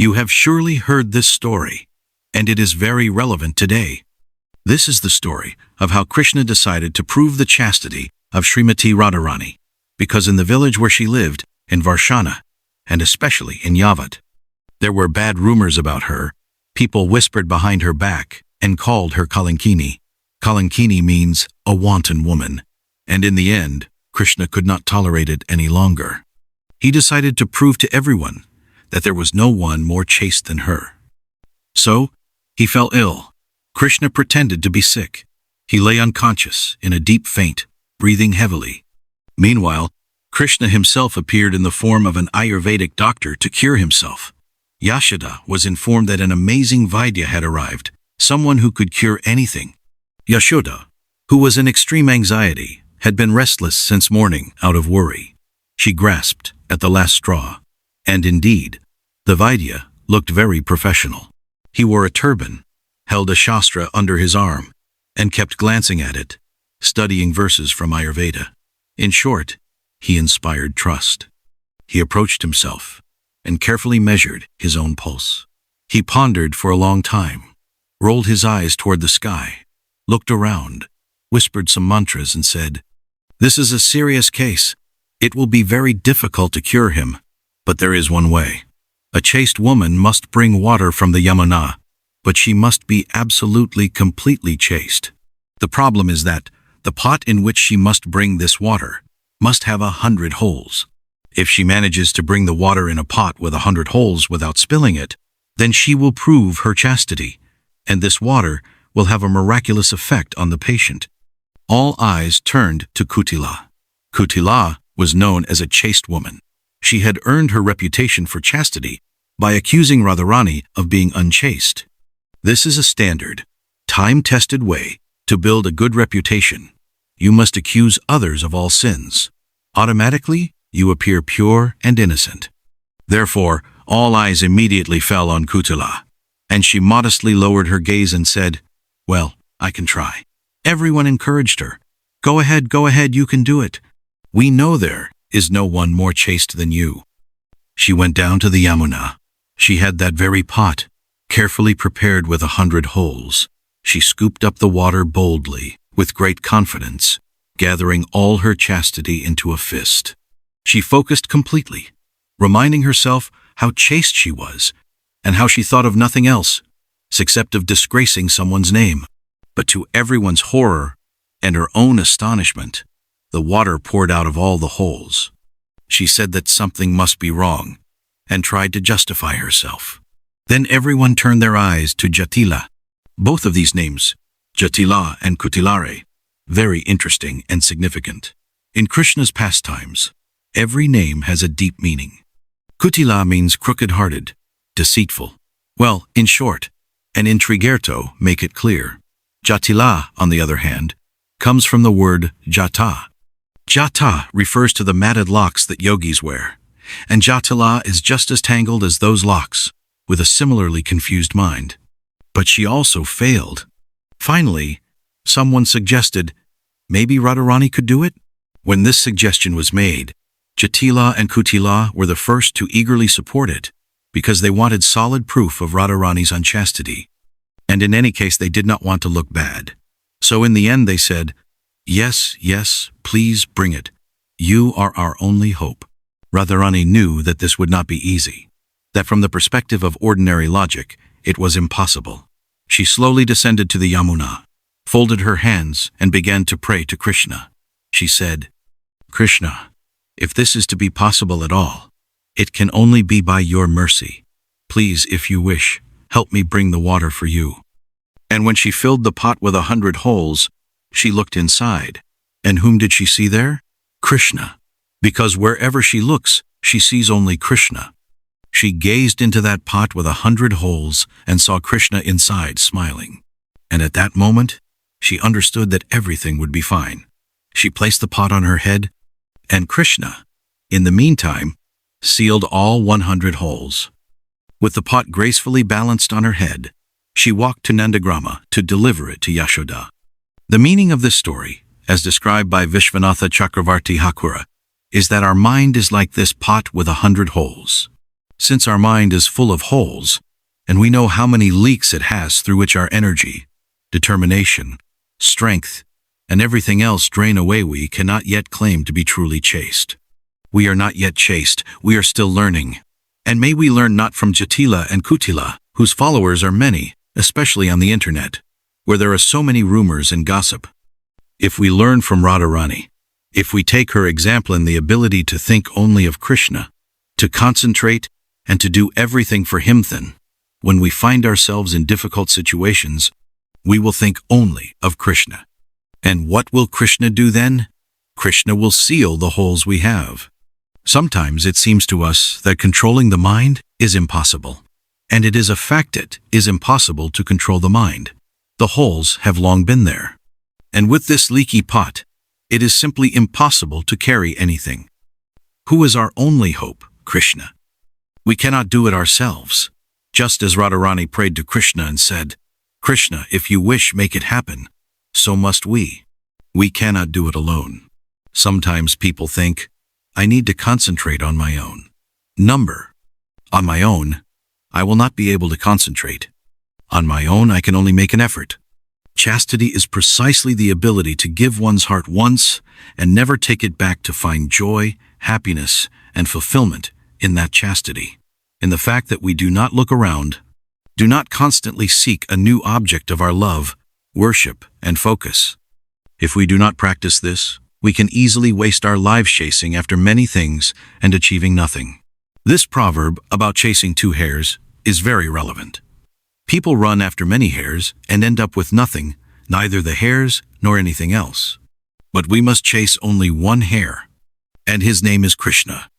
You have surely heard this story, and it is very relevant today. This is the story of how Krishna decided to prove the chastity of Śrīmatī Rādhārāṇī, because in the village where she lived, in Varshana, and especially in Yavat, there were bad rumors about her. People whispered behind her back and called her Kalankini. Kalankini means a wanton woman, and in the end, Krishna could not tolerate it any longer. He decided to prove to everyone that there was no one more chaste than her. So, he fell ill. Krishna pretended to be sick. He lay unconscious in a deep faint, breathing heavily. Meanwhile, Krishna himself appeared in the form of an Ayurvedic doctor to cure himself. Yashoda was informed that an amazing Vaidya had arrived, someone who could cure anything. Yashoda, who was in extreme anxiety, had been restless since morning out of worry. She grasped at the last straw. And indeed, the Vaidya looked very professional. He wore a turban, held a shastra under his arm, and kept glancing at it, studying verses from Ayurveda. In short, he inspired trust. He approached himself and carefully measured his own pulse. He pondered for a long time, rolled his eyes toward the sky, looked around, whispered some mantras and said, "This is a serious case. It will be very difficult to cure him, but there is one way. A chaste woman must bring water from the Yamuna, but she must be absolutely, completely chaste. The problem is that the pot in which she must bring this water must have 100 holes. If she manages to bring the water in a pot with 100 holes without spilling it, then she will prove her chastity, and this water will have a miraculous effect on the patient." All eyes turned to Kutila. Kutila was known as a chaste woman. She had earned her reputation for chastity by accusing Radharani of being unchaste. This is a standard, time-tested way to build a good reputation. You must accuse others of all sins. Automatically, you appear pure and innocent. Therefore, all eyes immediately fell on Kutila, and she modestly lowered her gaze and said, "Well, I can try." Everyone encouraged her. Go ahead, you can do it. We know there is no one more chaste than you." She went down to the Yamuna. She had that very pot, carefully prepared with 100 holes. She scooped up the water boldly, with great confidence, gathering all her chastity into a fist. She focused completely, reminding herself how chaste she was, and how she thought of nothing else, except of disgracing someone's name. But to everyone's horror and her own astonishment, the water poured out of all the holes. She said that something must be wrong, and tried to justify herself. Then everyone turned their eyes to Jatila. Both of these names, Jatila and Kutilare, very interesting and significant. In Krishna's pastimes, every name has a deep meaning. Kutila means crooked-hearted, deceitful. Well, in short, and intrigerto make it clear. Jatila, on the other hand, comes from the word jata. Jata refers to the matted locks that yogis wear, and Jatila is just as tangled as those locks, with a similarly confused mind. But she also failed. Finally, someone suggested, maybe Radharani could do it? When this suggestion was made, Jatila and Kutila were the first to eagerly support it, because they wanted solid proof of Radharani's unchastity. And in any case, they did not want to look bad. So in the end they said, yes, please bring it. You are our only hope. Radharani knew that this would not be easy, that from the perspective of ordinary logic, it was impossible. She slowly descended to the Yamuna, folded her hands, and began to pray to Krishna. She said, "Krishna, if this is to be possible at all, it can only be by your mercy. Please, if you wish, help me bring the water for you." And when she filled the pot with 100 holes, she looked inside. And whom did she see there? Krishna. Because wherever she looks, she sees only Krishna. She gazed into that pot with 100 holes and saw Krishna inside smiling. And at that moment, she understood that everything would be fine. She placed the pot on her head, and Krishna, in the meantime, sealed all 100 holes. With the pot gracefully balanced on her head, she walked to Nandagrama to deliver it to Yashoda. The meaning of this story, as described by Viśvanātha Cakravartī Ṭhākura, is that our mind is like this pot with 100 holes. Since our mind is full of holes, and we know how many leaks it has through which our energy, determination, strength, and everything else drain away, we cannot yet claim to be truly chaste. We are not yet chaste, we are still learning. And may we learn not from Jatila and Kutila, whose followers are many, especially on the internet, where there are so many rumors and gossip. If we learn from Radharani, if we take her example in the ability to think only of Krishna, to concentrate and to do everything for him, then, when we find ourselves in difficult situations, we will think only of Krishna. And what will Krishna do then? Krishna will seal the holes we have. Sometimes it seems to us that controlling the mind is impossible. And it is a fact, it is impossible to control the mind. The holes have long been there. And with this leaky pot, it is simply impossible to carry anything. Who is our only hope? Krishna. We cannot do it ourselves. Just as Radharani prayed to Krishna and said, "Krishna, if you wish, make it happen. So must we." We cannot do it alone. Sometimes people think, I need to concentrate on my own. On my own, I will not be able to concentrate. On my own, I can only make an effort. Chastity is precisely the ability to give one's heart once and never take it back, to find joy, happiness, and fulfillment in that chastity. In the fact that we do not look around, do not constantly seek a new object of our love, worship, and focus. If we do not practice this, we can easily waste our lives chasing after many things and achieving nothing. This proverb about chasing two hares is very relevant. People run after many hares and end up with nothing, neither the hares nor anything else. But we must chase only one hare, and his name is Krishna.